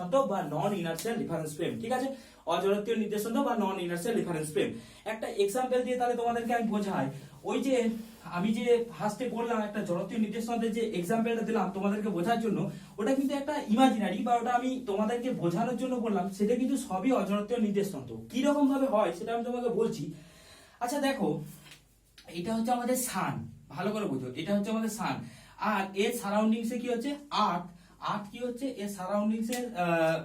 নির্দেশান্ত বা নন inertial reference frame, ঠিক আছে, অজড়ত্বীয় নির্দেশান্ত বা নন ইনার্সিয়াল রেফারেন্স ফ্রেম। একটা এক্সাম্পল দিয়ে তাহলে তোমাদেরকে আমি বোঝাই। ওই যে আমি যে ফার্স্টে বললাম একটা জড়ত্বীয় নির্দেশান্তের যে এক্সাম্পলটা দিলাম তোমাদেরকে বোঝার জন্য, ওটা কিন্তু একটা ইমাজিনারি বা ওটা আমি তোমাদেরকে বোঝানোর জন্য বললাম, সেটা কিন্তু সবই অজড়ত্বীয় নির্দেশান্ত। কি রকম ভাবে হয় সেটা আমি তোমাকে বলছি। আচ্ছা দেখো, এটা হচ্ছে আমাদের সান, ভালো করে বুঝো, এটা হচ্ছে আমাদের সান, আর এর সারাউন্ডিংসে কি হচ্ছে আর্থ। আর্থ কি হচ্ছে এর সারাউন্ডিংসে,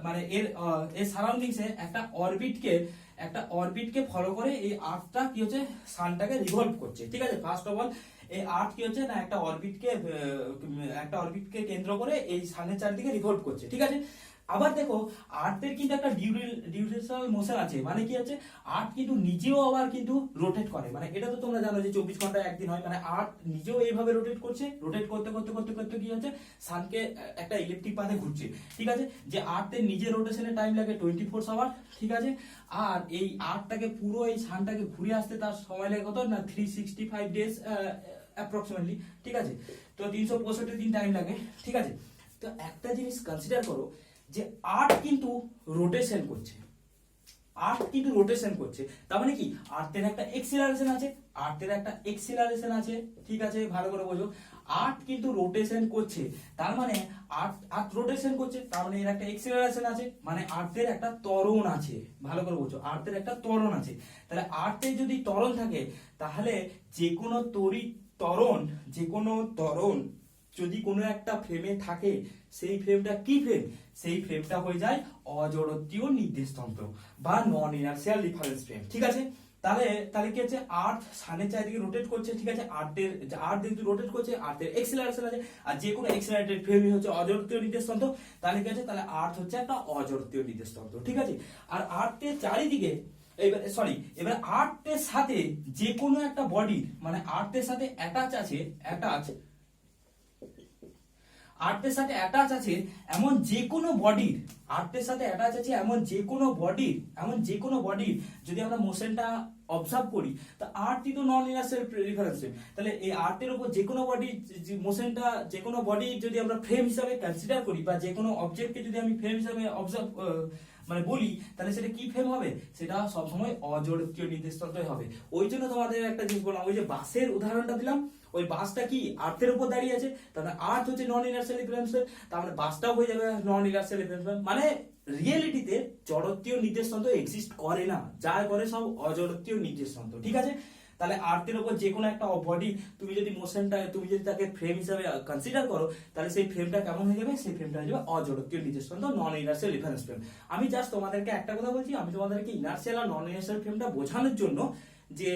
মানে এর সারাউন্ডিংসে একটা অরবিটকে ফলো করে এই আর্থটা কি হচ্ছে সানটাকে রিভলভ করছে, ঠিক আছে। ফার্স্ট অফ অল এই আর্থ কি হচ্ছে না একটা অরবিটকে কেন্দ্র করে এই সানের চারিদিকে রিভলভ করছে, ঠিক আছে। আবার দেখো আর্থের কিন্তু একটা ডিউরেশনাল মোশন আছে, মানে কি হচ্ছে আর্থ কিন্তু নিজেও আবার কিন্তু রোটেট করে, মানে এটা তো তোমরা জানো যে 24 ঘন্টায় একদিন হয়, মানে আর্থ নিজেও এইভাবে রোটেট করছে, রোটেট করতে করতে করতে করতে কি হচ্ছে সানকে একটা ইলেকট্রিক পাথে ঘুরছে, ঠিক আছে। যে আর্থের নিজের রোটেশনের টাইম লাগে 24 আওয়ার, ঠিক আছে। আর এই আর্থটাকে পুরো এই সানটাকে ঘুরে আসতে তার সময় লাগে কত না 365 ডেজ অ্যাপ্রক্সিমেটলি, ঠিক আছে। তো 365 দিন টাইম লাগে, ঠিক আছে। তো একটা জিনিস কনসিডার করো যে আর্থ কিন্তু রোটেশন করছে, তার মানে কি আর্থের একটা এক্সিলারেশন আছে, ঠিক আছে, ভালো করে বোঝো। আর্থ কিন্তু রোটেশন করছে, তার মানে আর্থ রোটেশন করছে, তার মানে এর একটা এক্সিলারেশন আছে, মানে আর্থের একটা ত্বরণ আছে, ভালো করে বোঝো, আর্থের একটা ত্বরণ আছে। তাহলে আর্থের যদি ত্বরণ থাকে, তাহলে যে কোনো ত্বরণ যদি কোনো একটা ফ্রেমে থাকে, সেই ফ্রেমটা কি ফ্রেম? সেই ফ্রেমটা হয়ে যায় অজড়ত্বীয় নির্দেশতন্ত্র বা নন ইনার্সিয়াল রেফারেন্স ফ্রেম, ঠিক আছে। তাহলে কি হচ্ছে আর্থ সানের চারিদিকে রোটেট করছে, ঠিক আছে। আর্থ যেহেতু রোটেট করছে, আর্থের এক্সিলারেশন আছে, আর যে কোনো এক্সিলারেটেড ফ্রেমই হচ্ছে অজড়ত্বীয় নির্দেশতন্ত্র। তাহলে কি আছে, তাহলে আর্থ হচ্ছে একটা অজড়ত্বীয় নির্দেশতন্ত্র, ঠিক আছে। আর আর্থের চারিদিকে এবার আর্থের সাথে যে কোনো একটা বডির, মানে আর্থের সাথে অ্যাটাচ আছে এমন যে কোনো বডির, যদি আমরা মোশনটা অবজার্ভ করি, তা আর্থই তো নন ইনার্সিয়াল রেফারেন্স ফ্রেম। তাহলে এই আর্থের উপর যে কোনো বডি যদি আমরা ফ্রেম হিসাবে কনসিডার করি, বা যে কোনো অবজেক্টকে যদি আমি ফ্রেম হিসাবে অবজার্ভ মানে বলি, তাহলে সেটা কি ফ্রেম হবে? সেটা সবসময় অজড়ত্বীয় নির্দেশতন্ত্রই হবে। ওই জন্য তোমাদের একটা জিনিস বললাম, ওই যে বাসের উদাহরণটা দিলাম, ওই বাসটা কি আর্থের উপর দাঁড়িয়ে আছে, তাহলে আর্থ হচ্ছে নন ইনার্সিয়াল রেফারেন্স ফ্রেম, তাহলে বাসটাও হয়ে যাবে নন ইনার্সিয়াল রেফারেন্স ফ্রেম। মানে রিয়েলিটিতে জড়ত্বীয় নির্দেশতন্ত্র এক্সিস্ট করে না, যা করে সব অজড়ত্বীয় নির্দেশতন্ত্র, ঠিক আছে। তাহলে আর্থের উপর যে কোনো একটা বডি তুমি যদি তাকে ফ্রেম হিসাবে কনসিডার করো, তাহলে সেই ফ্রেমটা কেমন হয়ে যাবে? সেই ফ্রেমটা হয়ে যাবে অজড়ত্বীয় নির্দেশতন্ত্র, নন ইনার্সিয়াল রেফারেন্স ফ্রেম। আমি জাস্ট তোমাদেরকে একটা কথা বলছি, আমি তোমাদেরকে ইনার্সিয়াল আর নন ইনার্সিয়াল ফ্রেমটা বোঝানোর জন্য যে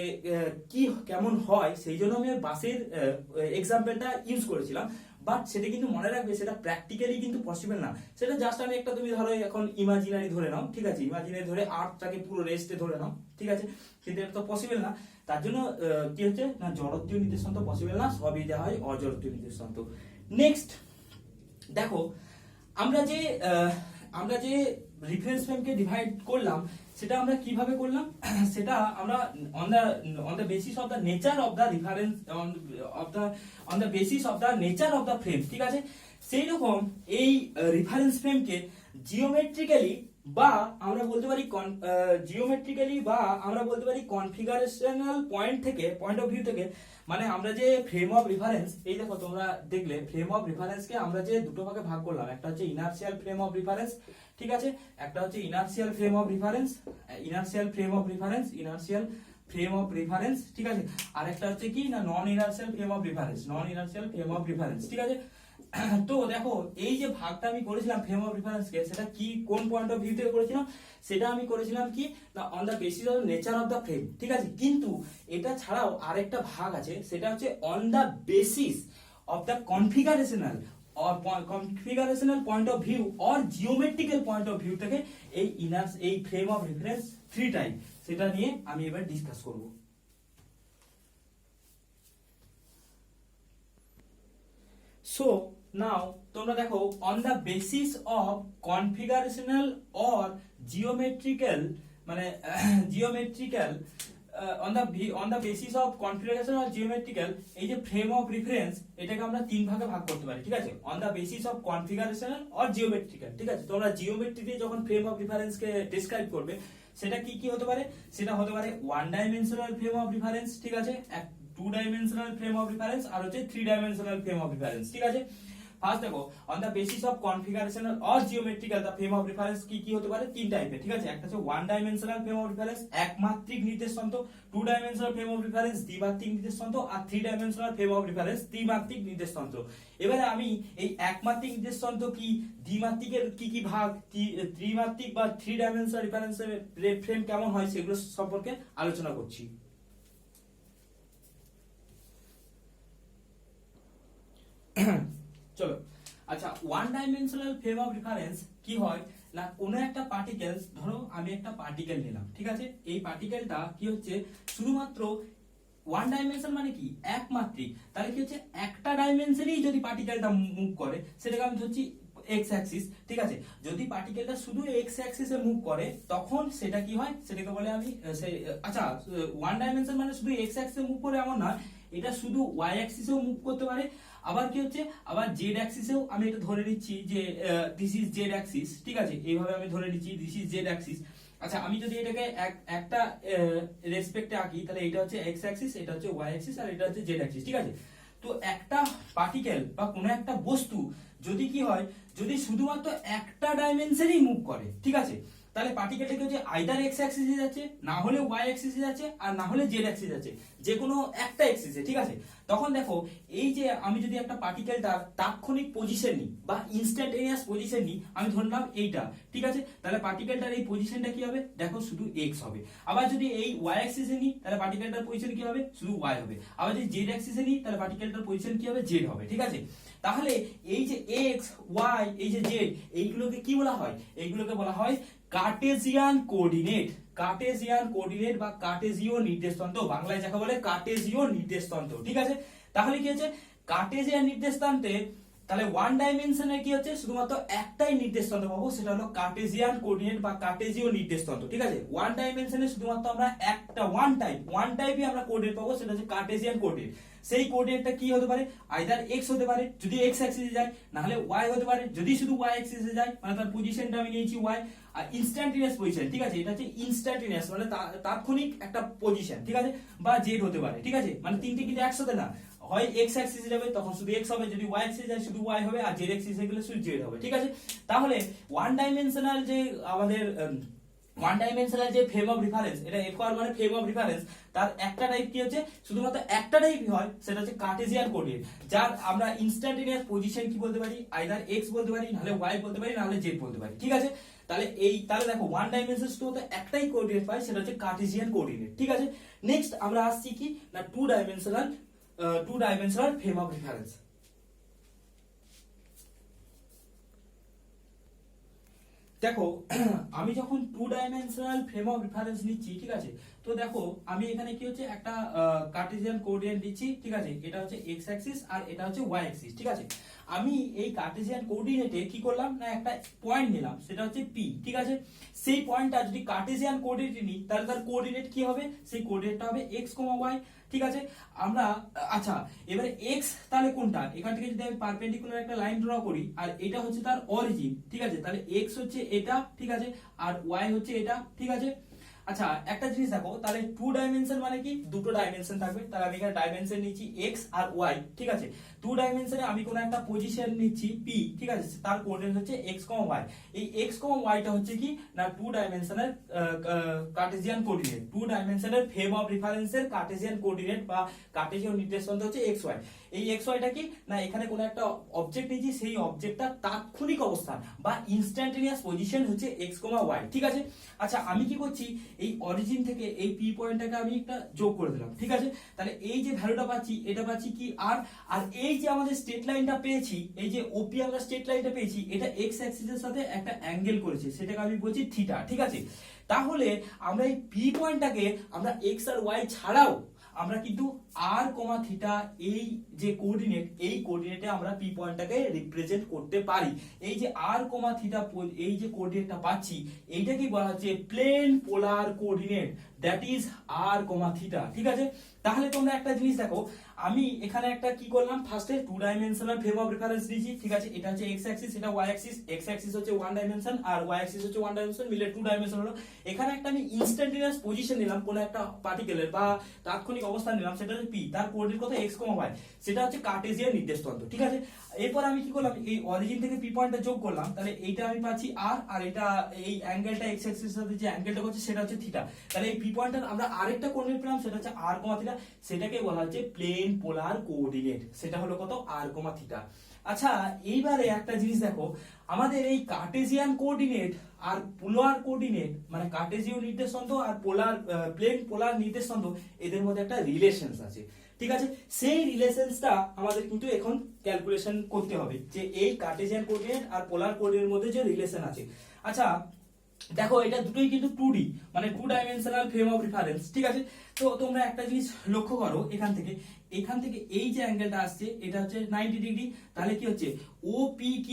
কি কেমন হয়, সেই জন্য আমি বাসের এক্সাম্পলটা ইউজ করেছিলাম। বাট সেটা কিন্তু মনে রাখবে, সেটা প্র্যাকটিক্যালি কিন্তু পসিবল না। সেটা জাস্ট আমি একটা, তুমি ধরো এখন ইমাজিনারি ধরে নাও, ঠিক আছে, ইমাজিনারি ধরে আর্থটাকে পুরো রেস্টে ধরে নাও, ঠিক আছে, কিন্তু এটা তো পসিবল না। তার জন্য কি হচ্ছে না, জড়ত্বীয় নির্দেশান্ত পসিবল না, সবই দেওয়া হয় অজড়ত্বীয় নির্দেশান্ত। নেক্সট দেখো, আমরা যে রেফারেন্স ফ্রেমকে ডিভাইড করলাম, সেটা আমরা কিভাবে করলাম? সেটা আমরা on the basis of the nature of the reference, on the basis of the nature of the frame, ঠিক আছে। সেই রকম এই রেফারেন্স ফ্রেমকে জিওমেট্রিক্যালি বা আমরা বলতে পারি কনফিগারেশনাল পয়েন্ট অফ ভিউ থেকে, মানে আমরা যে ফ্রেম অফ রেফারেন্স, এই দেখো তোমরা দেখলে ফ্রেম অফ রেফারেন্সকে আমরা যে দুটো ভাগে ভাগ করলাম, একটা হচ্ছে ইনার্সিয়াল ফ্রেম অফ রেফারেন্স, ঠিক আছে, একটা হচ্ছে ইনার্সিয়াল ফ্রেম অফ রেফারেন্স, ঠিক আছে, আর একটা হচ্ছে কি না নন ইনার্সিয়াল ফ্রেম অফ রেফারেন্স, ঠিক আছে। তো দেখো এই যে ভাগটা আমি করেছিলাম ফ্রেম অফ রেফারেন্সকে, সেটা কি কোন পয়েন্ট অফ ভিউ থেকে করেছিলাম? সেটা আমি করেছিলাম কি না on the basis of nature of the frame, ঠিক আছে। কিন্তু এটা ছাড়াও আরেকটা ভাগ আছে, সেটা হচ্ছে on the basis of the configurational point of view or geometrical point of view থেকে এই ফ্রেম অফ রেফারেন্স 3 টাইপ, সেটা নিয়ে আমি এবার ডিসকাস করব। সো নাও তোমরা দেখো, on the basis of configurational or geometrical on the basis of configuration or geometrical, এই যে ফ্রেম অফ রেফারেন্স এটাকে আমরা তিন ভাগে ভাগ করতে পারি, ঠিক আছে। On the basis of configuration or geometrical, ঠিক আছে। তোমরা জিওমেট্রি দিয়ে যখন ফ্রেম অফ রেফারেন্স কে ডেসক্রাইব করবে সেটা কি কি হতে পারে, সেটা হতে পারে one dimensional frame of reference, ঠিক আছে, two dimensional frame of reference আর হচ্ছে three dimensional frame of reference, ঠিক আছে। ফার্স্ট দেখো, on the basis of configurational or geometrical the frame of reference কি কি হতে পারে, তিন টাইপের, ঠিক আছে। একটা হচ্ছে one dimensional frame of reference, একমাত্রিক নির্দেশতন্ত্র, two dimensional frame of reference, দ্বিমাত্রিক নির্দেশতন্ত্র, আর three dimensional frame of reference, ত্রিমাত্রিক নির্দেশতন্ত্র। এবারে আমি এই একমাত্রিক নির্দেশতন্ত্র কি, দ্বিমাত্রিকের কি কি ভাগ, ত্রিমাত্রিক বা থ্রি ডাইমেনশনাল রেফারেন্সের ফ্রেম কেমন হয় সেগুলো সম্পর্কে আলোচনা করছি। চলো, আচ্ছা, one dimensional frame of reference কি হয় না, কোন একটা পার্টিকেল, ধরো আমি একটা পার্টিকেল নিলাম, ঠিক আছে। এই পার্টিকেলটা কি হচ্ছে শুধুমাত্র ওয়ান ডাইমেনশন মানে কি একমাত্রিক, তাহলে কি হচ্ছে একটা ডাইমেনশনেই যদি পার্টিকেলটা মুভ করে সেটাকে আমি ধরছি এক্স অ্যাক্সিস, ঠিক আছে। যদি পার্টিকেলটা শুধু এক্স অ্যাক্সিসে মুভ করে তখন সেটা কি হয়, সেটাকে বলে আমি আচ্ছা, ওয়ান ডাইমেনশন মানে শুধু এক্স অ্যাক্সিসে মুভ করে এমন না, এটা শুধু ওয়াই অ্যাক্সিসেও মুভ করতে পারে। আবার কি হচ্ছে, আবার জেড অ্যাক্সিসেও আমি এটা ধরে নিচ্ছি যে দিস ইজ জেড অ্যাক্সিস, ঠিক আছে, এইভাবে আমি ধরে নিচ্ছি দিস ইজ জেড অ্যাক্সিস। আচ্ছা, আমি যদি এটাকে একটা রেসপেক্টে আঁকি তাহলে এটা হচ্ছে এক্স অ্যাক্সিস, এটা হচ্ছে ওয়াই অ্যাক্সিস আর এটা হচ্ছে জেড অ্যাক্সিস, ঠিক আছে। তো একটা পার্টিকেল বা কোনো একটা বস্তু যদি কি হয়, যদি শুধুমাত্র একটা ডাইমেনশনেই মুভ করে, ঠিক আছে, তাহলে পার্টিকেলটা কি হচ্ছে আইদার এক্স অ্যাক্সিসে যাচ্ছে, না হলে ওয়াই অ্যাক্সিসে যাচ্ছে, আর না হলে জেড অ্যাক্সিসে যাচ্ছে, যে কোনো একটা অ্যাক্সিসে, ঠিক আছে। তখন দেখো, এই যে আমি যদি একটা পার্টিকেলটার তাৎক্ষণিক পজিশন নিই বা ইনস্ট্যান্টেনিয়াস পজিশন নিই, আমি ধরলাম এইটা, ঠিক আছে, তাহলে পার্টিকেলটার এই পজিশনটা কি হবে, দেখো শুধু এক্স হবে। আবার যদি এই ওয়াই অ্যাক্সিসে নিই তাহলে পার্টিকেলটার পজিশন কি হবে, শুধু ওয়াই হবে। আবার যদি জেড অ্যাক্সিসে নিই তাহলে পার্টিকেলটার পজিশন কি হবে, জেড হবে, ঠিক আছে। তাহলে এই যে এক্স ওয়াই, এই যে জেড, এইগুলোকে কি বলা হয়, এইগুলোকে বলা হয় কার্টেসিয়ান কোঅর্ডিনেট। কার্টেসিয়ান কোঅর্ডিনেট বা কার্টেসীয় নির্দেশতন্ত্র, বাংলায় যাকে বলে কার্টেসীয় নির্দেশতন্ত্র, ঠিক আছে। তাহলে কি হচ্ছে কার্টেসিয়ান নির্দেশতন্ত্রে, তাহলে ওয়ান ডাইমেনশনে কি হচ্ছে শুধুমাত্র একটাই নির্দেশতন্ত্র পাবো, সেটা হলো কার্টেসিয়ান কোঅর্ডিনেট বা কার্টেসীয় নির্দেশতন্ত্র, ঠিক আছে। ওয়ান ডাইমেনশনে শুধুমাত্র আমরা একটা ওয়ান টাইপই আমরা কোঅর্ডিনেট পাবো, সেটা হচ্ছে কার্টেসিয়ান কোঅর্ডিনেট। সেই কোঅর্ডিনেটটা কি হতে পারে, আইদার এক্স হতে পারে যদি এক্স অ্যাক্সিসে যায়, না হলে ওয়াই হতে পারে যদি শুধু ওয়াই অ্যাক্সিসে যায়, মানে তার পজিশনটা আমি নিয়েছি ওয়াই। আর ইনস্ট্যান্টেনিয়াস পজিশন, ঠিক আছে, এটা হচ্ছে ইনস্ট্যান্টেনিয়াস মানে তাৎক্ষণিক একটা পজিশন, ঠিক আছে, বা জেড হতে পারে, ঠিক আছে, মানে তিনটে কিন্তু একসাথে না, হয় এক্স অ্যাক্সিসে যাবে তখন শুধু এক্স হবে, যদি ওয়াই অ্যাক্সিসে যায় শুধু ওয়াই হবে, আর জেড অ্যাক্সিসে গেলে শুধু জেড হবে, ঠিক আছে। তাহলে ওয়ান ডাইমেনশনাল যে আমাদের ওয়ান ডাইমেনশনাল যে ফ্রেম অফ রেফারেন্স, এটা এফআর মানে ফ্রেম অফ রেফারেন্স, তার একটা টাইপ কি হচ্ছে শুধুমাত্র একটা টাইপই হয়, সেটা হচ্ছে কার্টেসিয়ান কোঅর্ডিনেট, যার আমরা ইনস্ট্যান্টেনিয়াস পজিশন কি বলতে পারি, আইদার এক্স বলতে পারি, নাহলে ওয়াই বলতে পারি, নাহলে জেড বলতে পারি, ঠিক আছে। তাহলে দেখো ওয়ান ডাইমেনশন শুধুমাত্র একটাই কোঅর্ডিনেট পাই, সেটা হচ্ছে কার্টেসিয়ান কোঅর্ডিনেট, ঠিক আছে। নেক্সট আমরা আসছি কি না two dimensional frame of reference. দেখো, আমি যখন two dimensional frame of reference নিচ্ছি, ঠিক আছে, তো দেখো আমি এখানে কি হচ্ছে একটা কার্টেসিয়ান কোঅর্ডিনেট দিচ্ছি, ঠিক আছে, এটা হচ্ছে এক্স অ্যাক্সিস আর এটা হচ্ছে ওয়াই অ্যাক্সিস, ঠিক আছে। আমি এই কার্টেসিয়ান কোঅর্ডিনেটে কি করলাম না একটা পয়েন্ট নিলাম, সেটা হচ্ছে পি, ঠিক আছে। সেই পয়েন্টটা যদি কার্টেসিয়ান কোঅর্ডিনেট নিই তাহলে তার কোঅর্ডিনেট কি হবে, সেই কোঅর্ডিনেটটা হবে এক্স কমা ওয়াই, ঠিক আছে। আমরা আচ্ছা, এবারে এক্স তাহলে কোনটা, এখান থেকে যদি আমি পারপেন্ডিকুলার একটা লাইন ড্র করি আর এটা হচ্ছে তার অরিজিন, ঠিক আছে, তাহলে এক্স হচ্ছে এটা, ঠিক আছে, আর ওয়াই হচ্ছে এটা, ঠিক আছে। আচ্ছা, একটা জিনিস দেখো, তাহলে টু ডাইমেনশন মানে কি দুটো ডাইমেনশন থাকবে, তাহলে আমি এখানে ডাইমেনশন নিচ্ছি এক্স আর ওয়াই, ঠিক আছে। টু ডাইমেনশনে আমি কোনো একটা পজিশন নিচ্ছি পি, ঠিক আছে, তার কোঅর্ডিনেট হচ্ছে এক্স কমা ওয়াই। এই এক্স কমা ওয়াইটা হচ্ছে কি না টু ডাইমেনশনের কার্টেসিয়ান কোঅর্ডিনেট, টু ডাইমেনশনের ফ্রেম অফ রেফারেন্সের কার্টেসিয়ান কোঅর্ডিনেট বা কার্টেসীয় নির্দেশতন্ত্র হচ্ছে এক্স ওয়াই। এই এক্স ওয়াইটা কি না এখানে কোনো একটা অবজেক্ট নিয়েছি, সেই অবজেক্টটার তাৎক্ষণিক অবস্থান বা ইনস্ট্যান্টেনিয়াস পজিশন হচ্ছে এক্স কমা ওয়াই, ঠিক আছে। আচ্ছা, আমি কি করছি, এই অরিজিন থেকে এই পি পয়েন্টটাকে আমি একটা যোগ করে দিলাম, ঠিক আছে। তাহলে এই যে ভ্যালুটা পাচ্ছি এটা পাচ্ছি কি আর, আর এই যে আমাদের স্ট্রেট লাইনটা পেয়েছি, এই যে ওপি আমরা স্ট্রেট লাইনটা পেয়েছি, এটা এক্স অ্যাক্সিসের সাথে একটা অ্যাঙ্গেল করেছে, সেটাকে আমি বলছি থিটা, ঠিক আছে। তাহলে আমরা এই পি পয়েন্টটাকে আমরা এক্স আর ওয়াই ছাড়াও আমরা কিন্তু r, থিটা এই যে কোঅর্ডিনেট, এই কোঅর্ডিনেটে আমরা p পয়েন্টটাকে রিপ্রেজেন্ট করতে পারি। এই যে r, থিটা এই যে কোঅর্ডিনেটটা পাচ্ছি, এইটাকেই বলা হচ্ছে plane polar coordinate, that is r, theta. ঠিক আছে, তাহলে তোমরা একটা জিনিস দেখো, আমি এখানে একটা কি করলাম, ফার্স্টে 2 ডাইমেনশনাল ফ্রেম অফ রেফারেন্স নিয়েছি। ঠিক আছে, এটা হচ্ছে x অ্যাক্সিস, এটা y অ্যাক্সিস। x অ্যাক্সিস হচ্ছে 1 ডাইমেনশন আর y অ্যাক্সিস হচ্ছে 1 ডাইমেনশন, মিলে 2 ডাইমেনশন হলো। এখানে একটা আমি ইনস্ট্যান্টেনিয়াস পজিশন নিলাম কোন একটা পার্টিকেলের বা তাৎক্ষণিক অবস্থান নিলাম, সেটা হচ্ছে p, তার কোঅর্ডিনেট কত x, y, সেটা হচ্ছে কার্টেসিয়ান নির্দেশতন্ত্র। ঠিক আছে, এরপর আমি কি করলাম, এই অরিজিন থেকে p পয়েন্টটা যোগ করলাম, তাহলে এইটা আমি পাচ্ছি r, আর এটা এই অ্যাঙ্গেলটা x অ্যাক্সিসের সাথে যে অ্যাঙ্গেলটা করছে সেটা হচ্ছে থিটা। তাহলে এই p পয়েন্টটার আমরা আরেকটা কোঅর্ডিনেট পেলাম, সেটা হচ্ছে r, থিটা, সেটাকে বলা হচ্ছে প্লেন পোলার কোঅর্ডিনেট, সেটা হলো কত r, থিটা। আচ্ছা, এইবারে একটা জিনিস দেখো, আমাদের এই কার্টেসিয়ান কোঅর্ডিনেট আর পোলার কোঅর্ডিনেট, মানে কার্টেসীয় নির্দেশতন্ত্র আর পোলার প্লেন পোলার নির্দেশতন্ত্র, এদের মধ্যে একটা রিলেশনস আছে। ঠিক আছে, সেই রিলেশনসটা আমাদের কিন্তু এখন ক্যালকুলেশন করতে হবে, যে এই কার্টেসিয়ান কোঅর্ডিনেট আর পোলার কোঅর্ডিনেটের মধ্যে যে রিলেশন আছে। আচ্ছা দেখো, এটা দুটোই কিন্তু 2D, মানে 2 ডাইমেনশনাল ফ্রেম অফ রেফারেন্স। ঠিক আছে, তো তোমরা একটা জিনিস লক্ষ্য করো, এখান থেকে এই যে অ্যাঙ্গেলটা আসছে এটা হচ্ছে 90 ডিগ্রি। তাহলে কি হচ্ছে OPQ,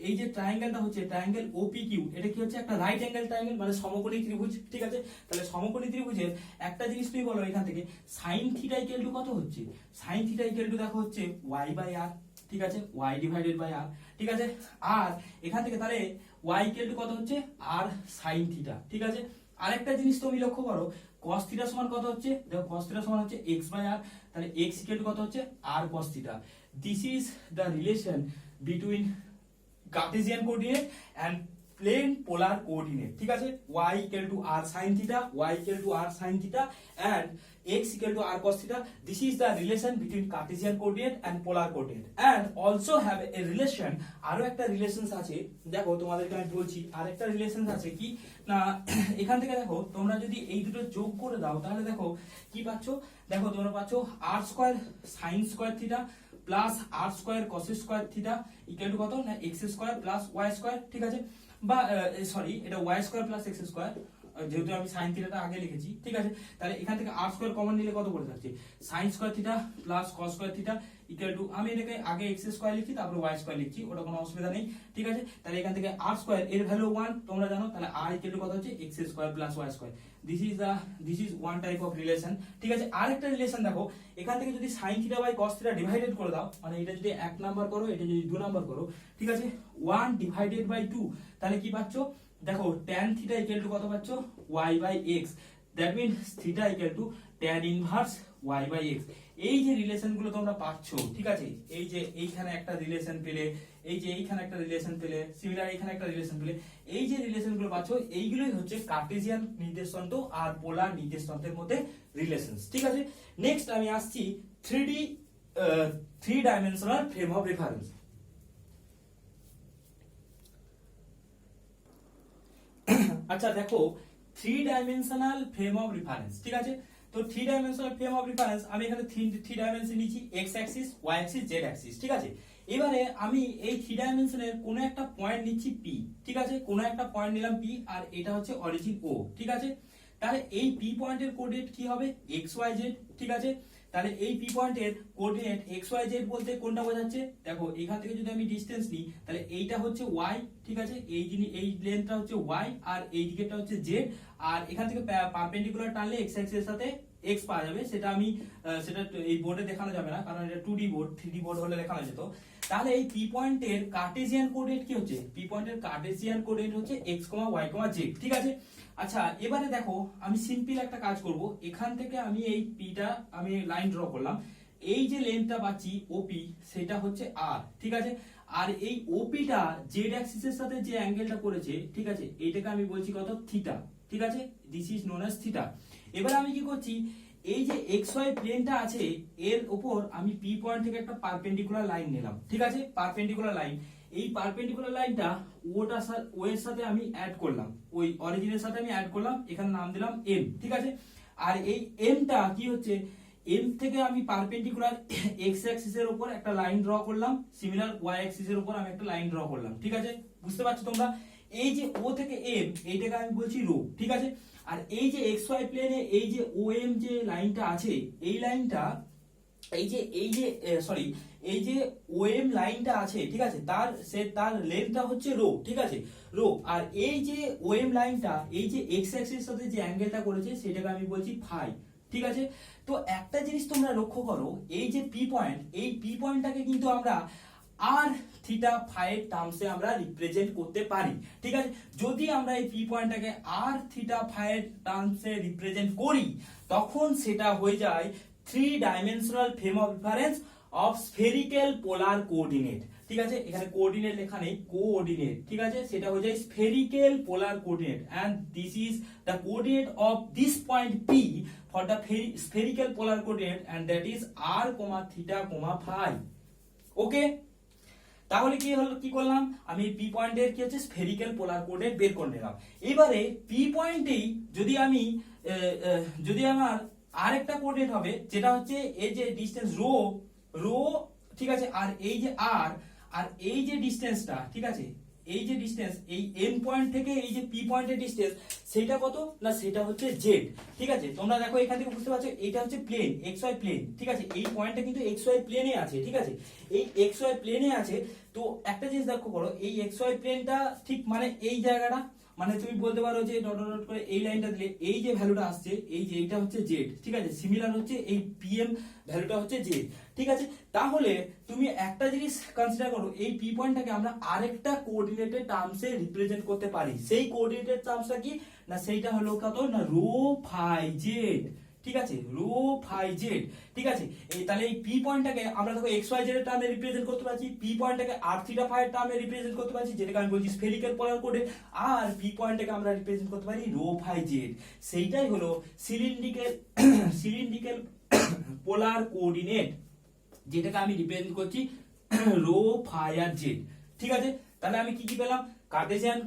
এই যে ট্রায়াঙ্গেলটা হচ্ছে ট্রায়াঙ্গেল OPQ, এটা কি হচ্ছে একটা রাইট অ্যাঙ্গেল ট্রায়াঙ্গেল, মানে সমকোণী ত্রিভুজ। ঠিক আছে, তাহলে সমকোণী ত্রিভুজের একটা জিনিস তুমি বলো, এখান থেকে sin থিটা ইকুয়াল টু কত হচ্ছে, sin থিটা ইকুয়াল টু দেখো হচ্ছে y/r। ঠিক আছে, y ডিভাইডেড বাই r। ঠিক আছে, আর এখান থেকে তাহলে y ইকুয়াল টু কত হচ্ছে r sin থিটা। ঠিক আছে, আরেকটা জিনিস তুমি লক্ষ্য করো, cos থিটা সমান কত হচ্ছে, দেখো cos থিটা সমান হচ্ছে x/r, তাহলে x ইকুয়াল টু কত হচ্ছে r cos theta. This is the relation between Cartesian coordinate and plane polar coordinate. ঠিক আছে, y equal to r sin theta, y equal to r sin theta and x equal to r cos theta. This is the relation between Cartesian coordinate and polar coordinate, and also have a relation, আরো একটা relations আছে। দেখো তোমাদেরকে আমি বলছি, আরেকটা relations আছে কি না, এখান থেকে দেখো তোমরা যদি এই দুটো যোগ করে দাও, তাহলে দেখো কি পাচ্ছো, দেখো তোমরা পাচ্ছো r square sin square theta plus r square cos square theta equal two কত না x square plus y square. ঠিক আছে, বা সরি, এটা y square plus x square, যেহেতু আমি sin থিটাটা আগে লিখেছি। ঠিক আছে, তাহলে এখান থেকে r স্কয়ার কমন নিলে কত পড়ে থাকছে, sin square theta plus cos square theta equal two, আমি এটাকে আগে x স্কয়ার লিখছি তারপর y স্কয়ার লিখছি, ওটা কোনো অসুবিধা নেই। ঠিক আছে, তাহলে এখান থেকে r স্কয়ার এর ভ্যালু 1 তোমরা জানো, তাহলে r ইকুয়াল টু কত হচ্ছে x square plus y square. This is one type of relation. ঠিক আছে, আরেকটা রিলেশন দেখো, এখান থেকে যদি sin theta by cos theta divided করে দাও, মানে এটা যদি 1 নাম্বার করো, এটা যদি 2 নাম্বার করো, ঠিক আছে, 1 ডিভাইডেড বাই 2, তাহলে কি পাচ্ছো, দেখো tan থিটা ইকুয়াল টু কত পাচ্ছো y by x, that means theta equal to tan inverse y by x। এই যে রিলেশন গুলো তোমরা পাচ্ছো, ঠিক আছে, এই যে এইখানে একটা রিলেশন পেলে, এই যে এইখানে একটা রিলেশন পেলে, সিমিলার এখানে একটা রিলেশন পেলে, এই যে রিলেশন গুলো পাচ্ছো, এইগুলোই হচ্ছে কার্টেসিয়ান নির্দেশতন্ত্র আর পোলার নির্দেশতন্ত্রের মধ্যে রিলেশনস। ঠিক আছে, নেক্সট আমি আসছি 3 ডাইমেনশনাল ফ্রেম অফ রেফারেন্স। আচ্ছা দেখো, 3 ডাইমেনশনাল ফ্রেম অফ রেফারেন্স। ঠিক আছে, তো 3 ডাইমেনশনাল ফ্রেম অফ রেফারেন্স, আমি এখানে 3 ডাইমেনশন নিয়েছি, x Axis, y Axis, z Axis. ঠিক আছে, এবারে আমি এই 3 ডাইমেনশনের কোন একটা পয়েন্ট নিচ্ছি p। ঠিক আছে, কোন একটা পয়েন্ট নিলাম p, আর এটা হচ্ছে অরিজিন o। ঠিক আছে, তাহলে এই p পয়েন্টের কোঅর্ডিনেট কি হবে, x y z। ঠিক আছে, তাহলে এই p পয়েন্টের কোঅর্ডিনেট x y z বলতে কোনটা বোঝাচ্ছে, দেখো এখান থেকে যদি আমি ডিসটেন্স নিই, তাহলে এইটা হচ্ছে y। ঠিক আছে, এই লেন্থটা হচ্ছে y, আর এই দিকেরটা হচ্ছে z, আর এখান থেকে পারপেন্ডিকুলার টানলে x অ্যাক্সিসের সাথে x পাওয়া যাবে। সেটা আমি সেটা এই বোর্ডে দেখানো যাবে না, কারণ এটা 2D বোর্ড, 3D বোর্ড হলে দেখানো যেত। তাহলে এই p পয়েন্টের কার্টেসিয়ান কোঅর্ডিনেট কি হচ্ছে, p পয়েন্টের কার্টেসিয়ান কোঅর্ডিনেট হচ্ছে x, y, z। ঠিক আছে, আচ্ছা এবারে দেখো, আমি সিম্পল একটা কাজ করব, এখান থেকে আমি এই p টা আমি লাইন ড্র করলাম, এই যে লেন্থটা পাচ্ছি OP, সেটা হচ্ছে r। ঠিক আছে, আর এই OP টা z অ্যাক্সিসের সাথে যে অ্যাঙ্গেলটা করেছে, ঠিক আছে, এইটাকে আমি বলছি কত, থিটা। ঠিক আছে, this is known as theta. এবার আমি কি করছি, এই যে xy প্লেনটা আছে এর উপর আমি p পয়েন্ট থেকে একটা পারপেন্ডিকুলার লাইন নিলাম। ঠিক আছে, পারপেন্ডিকুলার লাইন, এই পারপেন্ডিকুলার লাইনটা ও এর সাথে আমি অ্যাড করলাম, ওই অরিজিনের সাথে আমি অ্যাড করলাম, এখানে নাম দিলাম m। ঠিক আছে, আর এই m টা কি হচ্ছে, m থেকে আমি পারপেন্ডিকুলার x অ্যাক্সিসের উপর একটা লাইন ড্র করলাম, সিমিলার y অ্যাক্সিসের উপর আমি একটা লাইন ড্র করলাম। ঠিক আছে, বুঝতে পারছো তোমরা, এই যে ও থেকে এম এইটাকে আমি বলছি রো, ঠিক আছে। আর এই যে এক্স ওয়াই প্লেনে এই যে ও এম যে লাইনটা আছে, এই লাইনটা এই যে সরি এই যে ওএম লাইনটা আছে, ঠিক আছে, তার লেন্থটা হচ্ছে রো, ঠিক আছে, রো। আর এই যে ওএম লাইনটা এই যে এক্স অ্যাক্সিস সাথে যে অ্যাঙ্গেলটা করেছে সেটাকে আমি বলছি ফাই, ঠিক আছে। তো একটা জিনিস তোমরা লক্ষ্য করো, এই যে পি পয়েন্ট, এই পি পয়েন্টটাকে কিন্তু আমরা আর থিটা ফাই টার্মসে আমরা রিপ্রেজেন্ট করতে পারি, ঠিক আছে। যদি আমরা এই পি পয়েন্টটাকে আর থিটা ফাই টার্মসে রিপ্রেজেন্ট করি তখন সেটা হয়ে যায় 3-dimensional frame of reference of spherical polar coordinate, ঠিক আছে। এখানে কোঅর্ডিনেট লেখা নেই, কোঅর্ডিনেট, ঠিক আছে, সেটা হয়ে যায় spherical polar coordinate and this is the coordinate of this point P for the spherical polar coordinate and that is r, theta, phi, ওকে। তাহলে কি হলো, কি করলাম, আমি পি পয়েন্টের কি হচ্ছে স্ফেরিক্যাল পোলার কোঅর্ডিনেট বের করে নিলাম। এবারে পি পয়েন্টেই যদি আমার আরেকটা কোঅর্ডিনেট হবে যেটা হচ্ছে এই যে ডিসটেন্স রো, ঠিক আছে, আর এই যে আর এই যে ডিসটেন্সটা, ঠিক আছে, এই যে ডিসটেন্স এই এম পয়েন্ট থেকে এই যে পি পয়েন্টের ডিসটেন্স সেটা কত না, সেটা হচ্ছে জেড, ঠিক আছে। তোমরা দেখো এখান থেকে বুঝতে পারছো এটা হচ্ছে প্লেন, এক্স ওয়াই প্লেন, ঠিক আছে, এই পয়েন্টটা কিন্তু এক্স ওয়াই প্লেনে আছে, ঠিক আছে, এই এক্স ওয়াই প্লেনে আছে। তো একটা জিনিস লক্ষ্য করো, এই এক্স ওয়াই প্লেনটা ঠিক মানে এই জায়গাটা, মানে তুমি বলতে পারো যে ডট ডট করে এই লাইনটা দিলে এই যে ভ্যালুটা আসছে, এই যে এইটা হচ্ছে জেড, ঠিক আছে, সিমিলার হচ্ছে এই পিএম ভ্যালুটা হচ্ছে জেড, ঠিক আছে। তাহলে তুমি একটা জিনিস কনসিডার করো, এই পি পয়েন্টটাকে আমরা আরেকটা কোঅর্ডিনেটেড টার্মসে রিপ্রেজেন্ট করতে পারি। সেই কোঅর্ডিনেটেড টার্মসটা কি না, সেইটা হলো কত না রো ফাই জেড, ঠিক আছে, রো ফাই জেড, ঠিক আছে। এই তাহলে এই পি পয়েন্টটাকে আমরা দেখো এক্স ওয়াই জেড এর টার্মে রিপ্রেজেন্ট করতে পারছি, পি পয়েন্টটাকে আর থিটা ফাই এর টার্মে রিপ্রেজেন্ট করতে পারছি যেটাকে আমি বলছি স্ফেরিক্যাল পোলার কোঅর্ডিনেট, আর পি পয়েন্টটাকে আমরা রিপ্রেজেন্ট করতে পারি রো ফাই জেড। সেইটাই হলো সিলিন্ড্রিক্যাল পোলার কোঅর্ডিনেট, যেটাকে আমি রিপ্রেজেন্ট করছি রো ফাই আর জেড, ঠিক আছে। তাহলে আমি কি কি পেলাম, কার্টেসিয়ান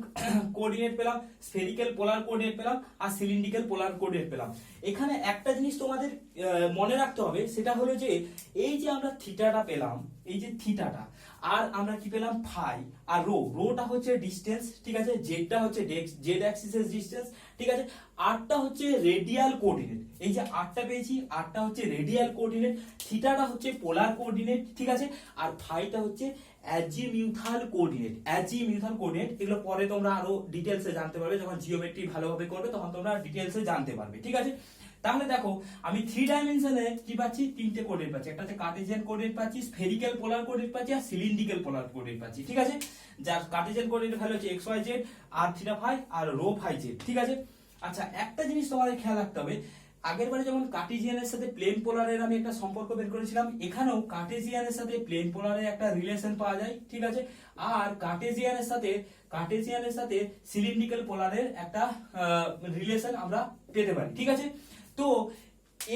কোঅর্ডিনেট পেলাম, স্ফেরিক্যাল পোলার কোঅর্ডিনেট পেলাম, আর সিলিন্ড্রিক্যাল পোলার কোঅর্ডিনেট পেলাম। এখানে একটা জিনিস তোমাদের মনে রাখতে হবে, সেটা হলো যে এই যে আমরা থিটাটা পেলাম, এই যে থিটাটা, আর আমরা কি পেলাম ফাই, আর রোটা হচ্ছে ডিসটেন্স, ঠিক আছে, জেডটা হচ্ছে জেড অ্যাক্সিসের ডিসটেন্স, ঠিক আছে, আরটা হচ্ছে রেডিয়াল কোঅর্ডিনেট, এই যে আরটা পেয়েছি, আরটা হচ্ছে রেডিয়াল কোঅর্ডিনেট, থিটাটা হচ্ছে পোলার কোঅর্ডিনেট, ঠিক আছে, আর ফাইটা হচ্ছে অ্যাজিমিউথাল কোঅর্ডিনেট, এগুলো পরে তোমরা আরো ডিটেইলসে জানতে পারবে, যখন জিওমেট্রি ভালোভাবে করবে তখন তোমরা ডিটেইলসে জানতে পারবে, ঠিক আছে। তাহলে দেখো আমি 3 ডাইমেনশনে কি পাচ্ছি, তিনটে কোঅর্ডিনেট পাচ্ছি, একটা হচ্ছে কার্টেসিয়ান কোঅর্ডিনেট পাচ্ছি, স্ফেরিক্যাল পোলার কোঅর্ডিনেট পাচ্ছি, আর সিলিন্ড্রিক্যাল পোলার কোঅর্ডিনেট পাচ্ছি, ঠিক আছে। যার কার্টেসিয়ান কোঅর্ডিনেট ভ্যালু হচ্ছে এক্স ওয়াই জেড, আর থিটা ফাই, আর রো ফাই জেড, ঠিক আছে। আচ্ছা একটা জিনিস তোমাদের খেয়াল রাখতে হবে, আগের বারে যেমন কার্টেসিয়ানের সাথে প্লেন পোলারের আমি একটা সম্পর্ক বের করেছিলাম, এখানেও কার্টেসিয়ানের সাথে প্লেন পোলারের একটা রিলেশন পাওয়া যায়, ঠিক আছে, আর কার্টেসিয়ানের সাথে সিলিন্ড্রিক্যাল পোলারের একটা রিলেশন আমরা পেতে পারি, ঠিক আছে। তো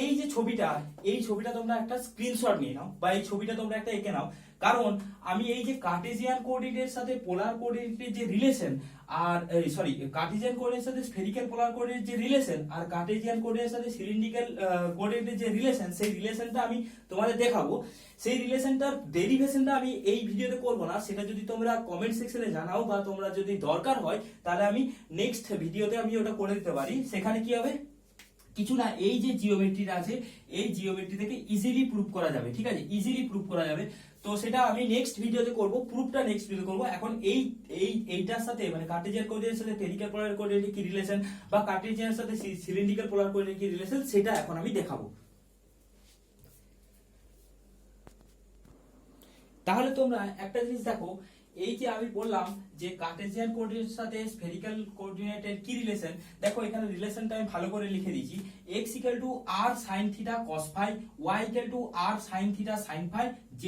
এই যে ছবিটা তোমরা একটা স্ক্রিনশট নিয়ে নাও, বা এই ছবিটা তোমরা একটা এঁকে নাও, কারণ আমি এই যে কার্টেসিয়ান কোঅর্ডিনেটের সাথে পোলার কোঅর্ডিনেটের যে রিলেশন, আর সরি কার্টেসিয়ান কোঅর্ডিনেটের সাথে স্ফেরিক্যাল পোলার কোঅর্ডিনেটের যে রিলেশন, আর কার্টেসিয়ান কোঅর্ডিনেটের সাথে সিলিন্ড্রিক্যাল কোঅর্ডিনেটের যে রিলেশন, সেই রিলেশনটা আমি তোমাদের দেখাবো। সেই রিলেশনটার ডেরিভেশনটা আমি এই ভিডিওতে করব না, সেটা যদি তোমরা কমেন্ট সেকশনে জানাও, বা তোমরা যদি দরকার হয় তাহলে আমি নেক্সট ভিডিওতে আমি ওটা করে দিতে পারি। সেখানে কি হবে, কিছু না, এই যে জিওমেট্রিটা আছে এই জিওমেট্রি থেকে ইজিলি প্রুভ করা যাবে, ঠিক আছে, ইজিলি প্রুভ করা যাবে। তো সেটা আমি নেক্সট ভিডিওতে করব, প্রুফটা নেক্সট ভিডিওতে করব। এখন এইটার সাথে মানে কার্টেসিয়ান কোঅর্ডিনেটের সাথে স্ফেরিক্যাল পোলার কোঅর্ডিনেটের কি রিলেশন, বা কার্টেসিয়ানের সাথে সিলিন্ড্রিক্যাল পোলার কোঅর্ডিনেটের কি রিলেশন, সেটা এখন আমি দেখাবো। তাহলে তোমরা একটা জিনিস দেখো, এই যে আমি বললাম যে কার্টেসিয়ান কোঅর্ডিনেটের সাথে স্ফেরিক্যাল কোঅর্ডিনেটের কি রিলেশন, দেখো এখানে রিলেশনটা আমি ভালো করে লিখে দিয়েছি, x r sin θ cos phi, y r sin θ sin phi, z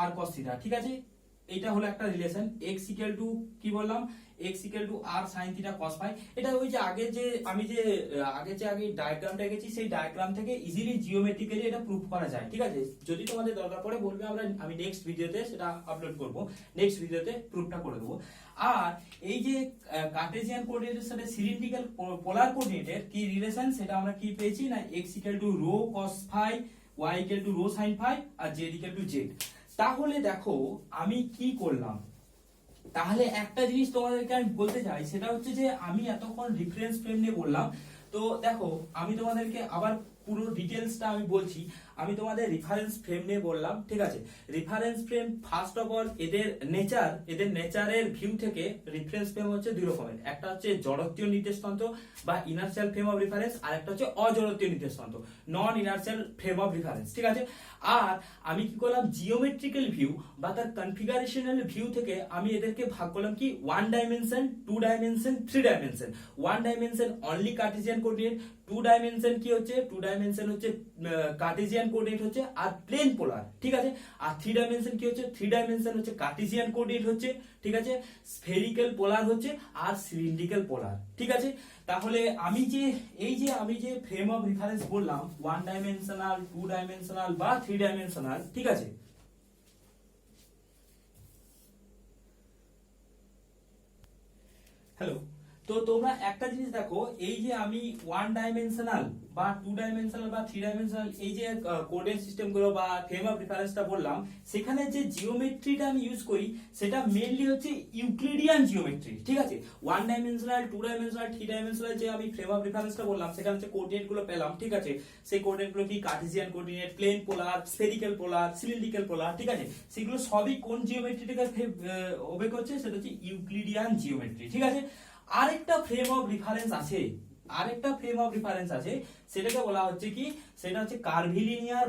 r cos θ, ঠিক আছে। এটা হলো একটা রিলেশন, x কি বললাম, x r sin θ cos phi। এটা ওই যে আগে যে আমি ডায়াগ্রামটা এঁকেছি, সেই ডায়াগ্রাম থেকে ইজিলি জিওমেট্রিক্যালি এটা প্রুফ করা যায়, ঠিক আছে। যদি তোমাদের দরকার পড়ে বলবে, আমি নেক্সট ভিডিওতে সেটা আপলোড করব, নেক্সট ভিডিওতে প্রুফটা করে দেবো। আর এই যে কার্টেসিয়ান কোঅর্ডিনেটের সাথে সিলিন্ড্রিক্যাল পোলার কোঅর্ডিনেটের কি রিলেশন, সেটা আমরা কি পেয়েছি না, x rho cos phi, y rho sin phi, আর z z। তাহলে দেখো আমি কি করলাম, তাহলে একটা জিনিস তোমাদেরকে আমি বলতে চাই, সেটা হচ্ছে যে আমি এতক্ষণ রেফারেন্স ফ্রেম নিয়ে বললাম। তো দেখো আমি তোমাদেরকে আবার পুরো ডিটেলসটা আমি বলছি। আমি তোমাদের রেফারেন্স ফ্রেম নিয়ে বললাম, ঠিক আছে। Reference frame first of all এদের নেচারের ভিউ থেকে রেফারেন্স ফ্রেম হচ্ছে দুই রকমের। একটা হচ্ছে জড়ত্বীয় নির্দেশতন্ত্র বা ইনার্শিয়াল ফ্রেম অফ রেফারেন্স, আর একটা হচ্ছে অজড়ত্বীয় নির্দেশতন্ত্র, নন ইনার্শিয়াল ফ্রেম অফ রেফারেন্স, ঠিক আছে। আর আমি কি করলাম, জিওমেট্রিক্যাল ভিউ বা তার কনফিগারেশনাল ভিউ থেকে আমি এদেরকে ভাগ করলাম কি one dimension, two dimension, three dimension. One dimension only Cartesian coordinate, two dimension কি হচ্ছে, টু ডাইমেনশন হচ্ছে কার্টেসিয়ান কোঅর্ডিনেট হচ্ছে আর প্লেন পোলার, ঠিক আছে। আর থ্রি ডাইমেনশন কি হচ্ছে, থ্রি ডাইমেনশন হচ্ছে কার্টেসিয়ান কোঅর্ডিনেট হচ্ছে, ঠিক আছে, স্ফেরিক্যাল পোলার হচ্ছে আর সিলিন্ড্রিক্যাল পোলার, ঠিক আছে। তাহলে আমি যে ফ্রেম অফ রেফারেন্স বললাম, ওয়ান ডাইমেনশনাল, টু ডাইমেনশনাল বা থ্রি ডাইমেনশনাল, ঠিক আছে। হ্যালো, তো তোমরা একটা জিনিস দেখো, এই যে আমি ওয়ান ডাইমেনশনাল বা টু ডাইমেনশনাল বা থ্রি ডাইমেনশনাল এই যে কোঅর্ডিনেট সিস্টেম গুলো বা ফ্রেম অফ রেফারেন্সটা বললাম, সেখানে যে জিওমেট্রিটা আমি ইউজ করি সেটা মেইনলি হচ্ছে ইউক্লিডিয়ান জিওমেট্রি, ঠিক আছে। One dimensional, two dimensional, three dimensional যে আমি ফ্রেম অফ রেফারেন্সটা বললাম, সেখানে যে কোঅর্ডিনেট গুলো পেলাম, ঠিক আছে, সেই কোঅর্ডিনেট গুলো কি কার্টেসিয়ান কোঅর্ডিনেট, প্লেন পোলার, স্ফেরিক্যাল পোলার, সিলিন্ড্রিক্যাল পোলার, ঠিক আছে। সেগুলো সবই কোন জিওমেট্রি থেকে ওবে করছে, সেটা হচ্ছে ইউক্লিডিয়ান জিওমেট্রি, ঠিক আছে। আরেকটা ফ্রেম অফ রেফারেন্স আছে, সেটাকে বলা হচ্ছে কি, সেটা হচ্ছে কার্ভিলিনিয়ার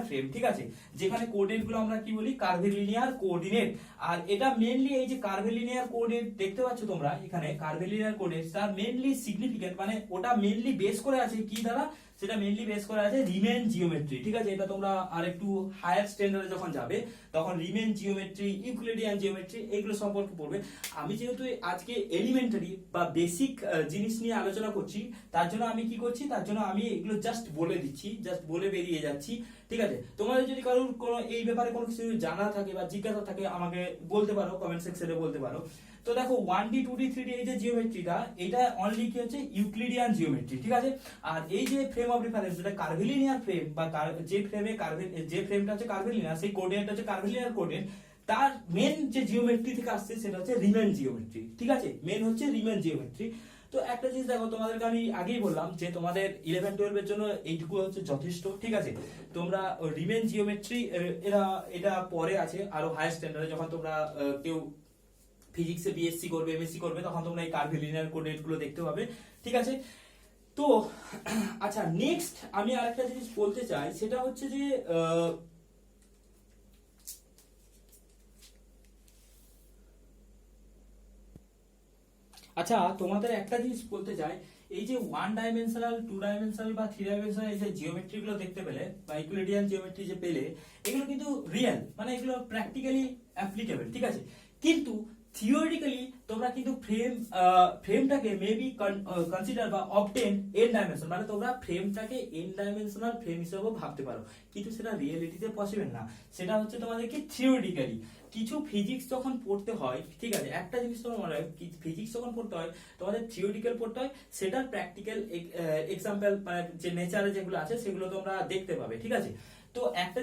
ফ্রেম, ঠিক আছে। যেখানে কোঅর্ডিনেট গুলো আমরা কি বলি, কার্ভিলিনিয়ার কোঅর্ডিনেট। আর এটা মেইনলি এই যে কার্ভিলিনিয়ার কোঅর্ডিনেট দেখতে পাচ্ছ তোমরা এখানে, কার্ভিলিনিয়ার কোঅর্ডিনেট তার মেইনলি সিগনিফিকেন্ট, মানে ওটা মেইনলি বেস করে আছে কি দ্বারা, সেটা মেইনলি বেস করা আছে রিমেন জিওমেট্রি, ঠিক আছে। এটা তোমরা আর একটু হায়ার স্ট্যান্ডার্ডে যখন যাবে তখন রিমেন জিওমেট্রি, ইউক্লিডিয়ান জিওমেট্রি এগুলো সম্পর্কে পড়বে। আমি যেহেতু আজকে এলিমেন্টারি বা বেসিক জিনিস নিয়ে আলোচনা করছি, তার জন্য আমি কি করছি, তার জন্য আমি এগুলো জাস্ট বলে দিচ্ছি, জাস্ট বলে বেরিয়ে যাচ্ছি, ঠিক আছে। তোমাদের যদি কারোর কোনো এই ব্যাপারে কোনো কিছু জানা থাকে বা জিজ্ঞাসা থাকে আমাকে বলতে পারো, কমেন্ট সেকশনে বলতে পারো। তো দেখো 1D 2D 3D এই যে জিওমেট্রিটা, এটা অনলি কি হচ্ছে ইউক্লিডিয়ান জিওমেট্রি, ঠিক আছে। আর এই যে ফ্রেম অফ রেফারেন্স, যেটা কার্ভিলিনিয়ার ফ্রেম বা যে ফ্রেমটা হচ্ছে কার্ভিলিনিয়ার, সেই কোঅর্ডিনেটটা হচ্ছে কার্ভিলিনিয়ার কোঅর্ডিনেট, তার মেন যে জিওমেট্রি থেকে আসছে সেটা হচ্ছে রিমেন জিওমেট্রি, ঠিক আছে। মেন হচ্ছে রিমেন জিওমেট্রি। তো একটা জিনিস দেখো, তোমাদেরকে আমি আগেই বললাম যে তোমাদের 11-12 এর জন্য এইটুকু হচ্ছে যথেষ্ট, ঠিক আছে। তোমরা রিমেন জিওমেট্রি এটা পরে আছে আরো হায়ার স্ট্যান্ডার্ডে, যখন তোমরা কেউ ফিজিক্সে বিএসসি করবে, এমএসসি করবে, তখন তোমরা এই কার্ভিলিনিয়ার কোঅর্ডিনেট গুলো দেখতে পাবে, ঠিক আছে। তো আচ্ছা, নেক্সট আমি আরেকটা জিনিস বলতে চাই, সেটা হচ্ছে যে আচ্ছা তোমাদের একটা জিনিস বলতে চাই, এই যে ওয়ান ডাইমেনশনাল, টু ডাইমেনশনাল বা থ্রি ডাইমেনশনাল এই যে জিওমেট্রি গুলো দেখতে পেলে বা ইকুইলিডিয়ান জিওমেট্রি যে পেলে, এগুলো কিন্তু রিয়েল, মানে এগুলো প্র্যাকটিক্যালি অ্যাপ্লিকেবল, ঠিক আছে। কিন্তু থিওরিটিক্যালি তোমরা কিন্তু ফ্রেমটাকে মেবি কনসিডার বা অবটেন এন ডাইমেনশন, মানে তোমরা ফ্রেমটাকে এন ডাইমেনশনাল ফ্রেম হিসেবেও ভাবতে পারো, কিন্তু সেটা রিয়েলিটিতে পসিবল না। সেটা হচ্ছে তোমাদেরকে থিওরিটিক্যালি কিছু ফিজিক্স যখন পড়তে হয়, ঠিক আছে, একটা জিনিস তোমার মনে হয়, ফিজিক্স যখন পড়তে হয় তোমাদের থিওরিটিক্যাল পড়তে হয়, সেটার প্র্যাকটিক্যাল এক্সাম্পল মানে যে নেচারে যেগুলো আছে সেগুলো তোমরা দেখতে পাবে, ঠিক আছে। তো একটা